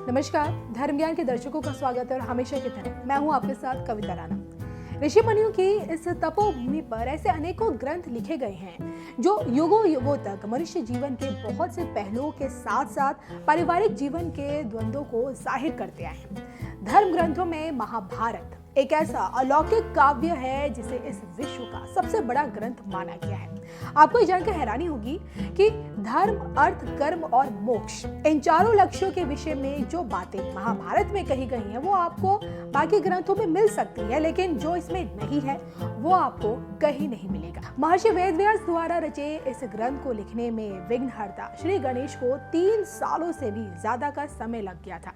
नमस्कार, धर्म ज्ञान के दर्शकों का स्वागत है और हमेशा की तरह मैं हूं आपके साथ कविता राणा। ऋषि मुनियों की इस तपोभूमि पर ऐसे अनेकों ग्रंथ लिखे गए हैं जो युगों युगों तक मनुष्य जीवन के बहुत से पहलुओं के साथ साथ पारिवारिक जीवन के द्वंद्वों को जाहिर करते आए हैं। धर्म ग्रंथों में महाभारत एक ऐसा अलौकिक काव्य है जिसे इस विश्व का सबसे बड़ा ग्रंथ माना गया है। आपको ये जानकर हैरानी होगी कि धर्म, अर्थ, कर्म और मोक्ष इन चारों लक्ष्यों के विषय में जो बातें महाभारत में कही गई हैं वो आपको बाकी ग्रंथों में मिल सकती है, लेकिन जो इसमें नहीं है वो आपको कहीं नहीं मिलेगा। महर्षि वेदव्यास द्वारा रचे इस ग्रंथ को लिखने में विघ्नहर्ता श्री गणेश को 3 सालों से भी ज्यादा का समय लग गया था।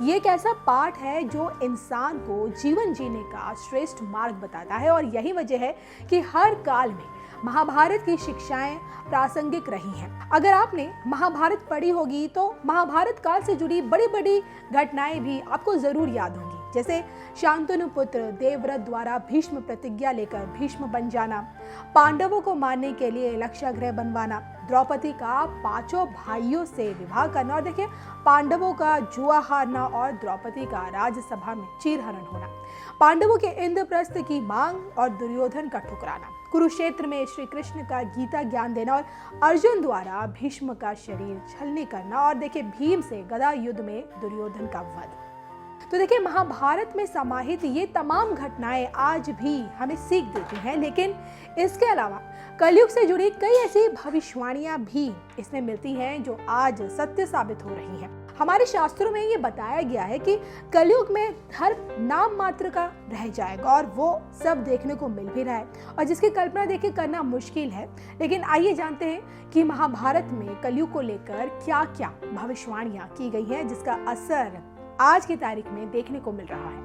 ये एक ऐसा पाठ है जो इंसान को जीवन जीने का श्रेष्ठ मार्ग बताता है और यही वजह है कि हर काल में महाभारत की शिक्षाएं प्रासंगिक रही हैं। अगर आपने महाभारत पढ़ी होगी तो महाभारत काल से जुड़ी बड़ी बड़ी घटनाएं भी आपको जरूर याद होंगी, जैसे शांतनु पुत्र देवव्रत द्वारा भीष्म प्रतिज्ञा लेकर भीष्म बन जाना, पांडवों को मारने के लिए लक्षागृह बनवाना, द्रौपदी का 5 भाइयों से विवाह करना और देखिए पांडवों का जुआ हारना और द्रौपदी का राज्यसभा में चीरहरण होना, पांडवों के इंद्रप्रस्थ की मांग और दुर्योधन का ठुकराना, कुरुक्षेत्र में श्री कृष्ण का गीता ज्ञान देना और अर्जुन द्वारा भीष्म का शरीर छलनी करना और देखिए भीम से गदा युद्ध में दुर्योधन का वध। तो देखिए महाभारत में समाहित ये तमाम घटनाएं आज भी हमें सीख देती हैं, लेकिन इसके अलावा कलयुग से जुड़ी कई ऐसी भविष्यवाणियां भी इसमें मिलती हैं जो आज सत्य साबित हो रही हैं। हमारे शास्त्रों में ये बताया गया है कि कलयुग में धर्म नाम मात्र का रह जाएगा और वो सब देखने को मिल भी रहा है और जिसकी कल्पना देखिए करना मुश्किल है। लेकिन आइए जानते हैं कि महाभारत में कलयुग को लेकर क्या क्या भविष्यवाणियां की गई हैं जिसका असर आज की तारीख में देखने को मिल रहा है।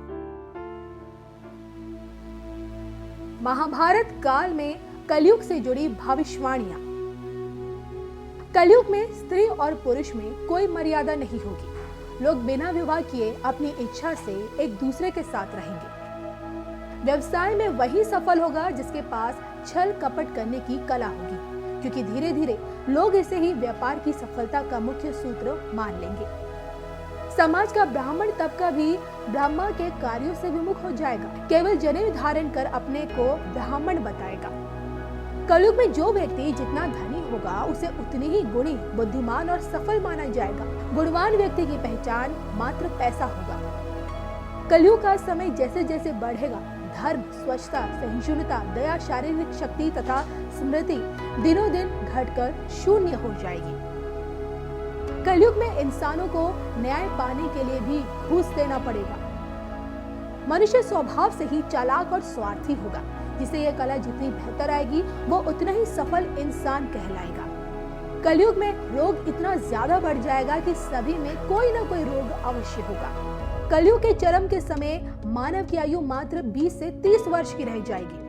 महाभारत काल में कलयुग से जुड़ी भविष्यवाणियां। कलयुग में स्त्री और पुरुष में कोई मर्यादा नहीं होगी। लोग बिना विवाह किए अपनी इच्छा से एक दूसरे के साथ रहेंगे। व्यवसाय में वही सफल होगा जिसके पास छल कपट करने की कला होगी, क्योंकि धीरे धीरे लोग इसे ही व्यापार की सफलता का मुख्य सूत्र मान लेंगे। समाज का ब्राह्मण तबका भी ब्रह्मा के कार्यों से विमुख हो जाएगा, केवल जनेऊ धारण कर अपने को ब्राह्मण बताएगा। कलयुग में जो व्यक्ति जितना धनी होगा उसे उतनी ही गुणी, बुद्धिमान और सफल माना जाएगा। गुणवान व्यक्ति की पहचान मात्र पैसा होगा। कलयुग का समय जैसे जैसे बढ़ेगा, धर्म, स्वच्छता, सहिष्णुता, दया, शारीरिक शक्ति तथा स्मृति दिनों दिन घटकर शून्य हो जाएगी। कलयुग में इंसानों को न्याय पाने के लिए भी घूस देना पड़ेगा। मनुष्य स्वभाव से ही चालाक और स्वार्थी होगा, जिसे यह कला जितनी बेहतर आएगी वो उतना ही सफल इंसान कहलाएगा। कलयुग में रोग इतना ज्यादा बढ़ जाएगा कि सभी में कोई ना कोई रोग अवश्य होगा। कलयुग के चरम के समय मानव की आयु मात्र 20 से 30 वर्ष की रह जाएगी।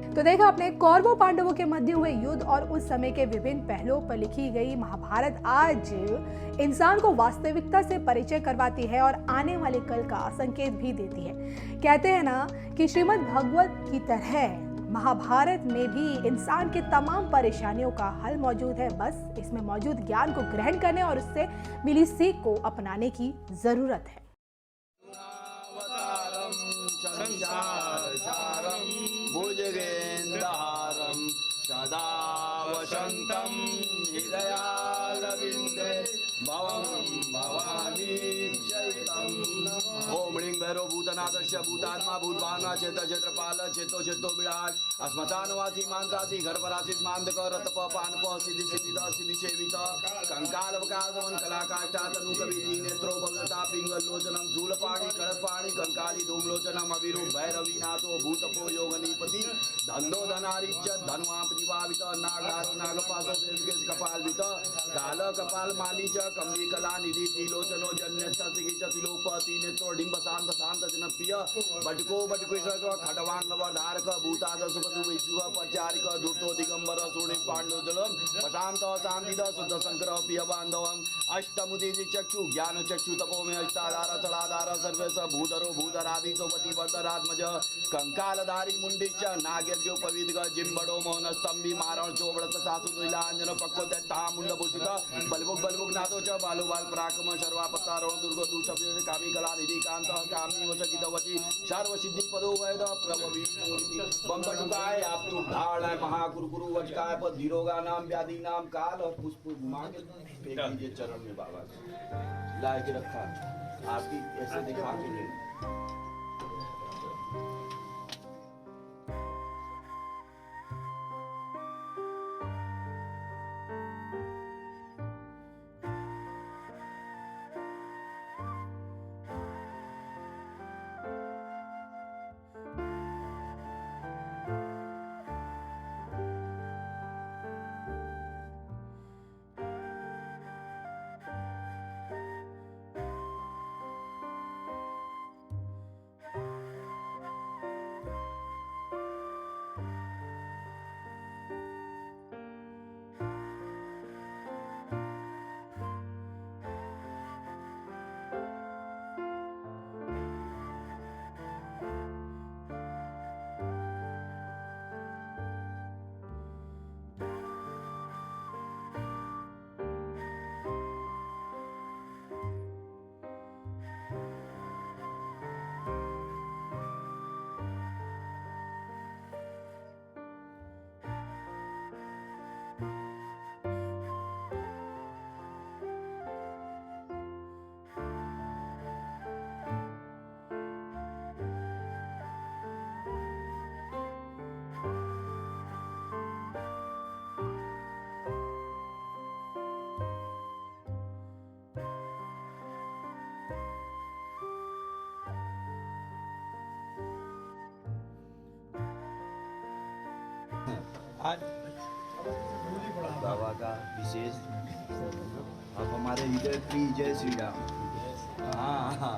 तो देखा आपने कौरवों पांडवों के मध्य हुए युद्ध और उस समय के विभिन्न पहलुओं पर लिखी गई महाभारत आज इंसान को वास्तविकता से परिचय करवाती है और आने वाले कल का संकेत भी देती है। कहते हैं ना कि श्रीमद् भगवत की तरह महाभारत में भी इंसान के तमाम परेशानियों का हल मौजूद है। बस इसमें मौजूद ज्ञान को ग्रहण करने और उससे मिली सीख को अपनाने की जरूरत है। भुजगेन्द्रहारं सदा वसन्तं हृदयारविन्दे भवं भवानी चैतं। ओम ह्रीं भैरव भूतनाथस्य भूतात्मा भूतभावना चेत क्षेत्रपाल चेतो चेतो विराट अस्मतानवासी मानसासी गर्भरासित मानदक रतप पानप सिद्धि सिद्धिद सिद्धि सेवित कंकाल वकादवन कलाकाष्ठा तनु कविदी नेत्रो भगवता पिंगल लोचनम शूलपाणि कड़पाणि कंकाली धूमलोचनम अभिरूप भैरवीनाथो भूतपो योगनीपति धन्नो धनारिच धनुआ प्रतिभावित नागारो नागपासो प्रेमकेश कपालवित काल कपाल माली च कमली कला निधि तिलोचनो जन्य तिलोपति नेत्रो डिंबसाम शांत शांत जन प्रिय बटको बटकेश्वर खटवांग वर्धारक भूताद सुपदु विशुभ प्रचारिक दूतो दिगंबर सुनि पांडुदलम प्रशांत शांतिद शुद्ध शंकर प्रिय बांधवम अष्टमुदि चक्षु ज्ञान चक्षु तपोमे अष्टाधार चलाधार सर्वेश भूधरो भूधरादि सोपति वर्धरात्मज कंकालधारी मुंडिच नागयज्ञ पवित्र जिम्बड़ो मोहन स्तंभी मारण चोबड़ सासु दुलांजन पक्को दैता मुंड भूषित बलबुक नाथो च बालो बाल पराक्रम सर्वापतारण दुर्ग दूषभ कामी कला निधि कांत कामी वचकित वची सर्व सिद्धि पदो वैद प्रभवी बंबटुकाय आप तो धारणाय महाकुरकुरु वचकाय पद धीरोगा नाम व्याधि नाम काल और पुष्प मांगे फेंक दीजिए चरण में बाबा ला के रखा आरती ऐसे दिखा के ले आज बाबा का विशेष अब हमारे हृदय प्रिय जय श्री राम। हाँ हाँ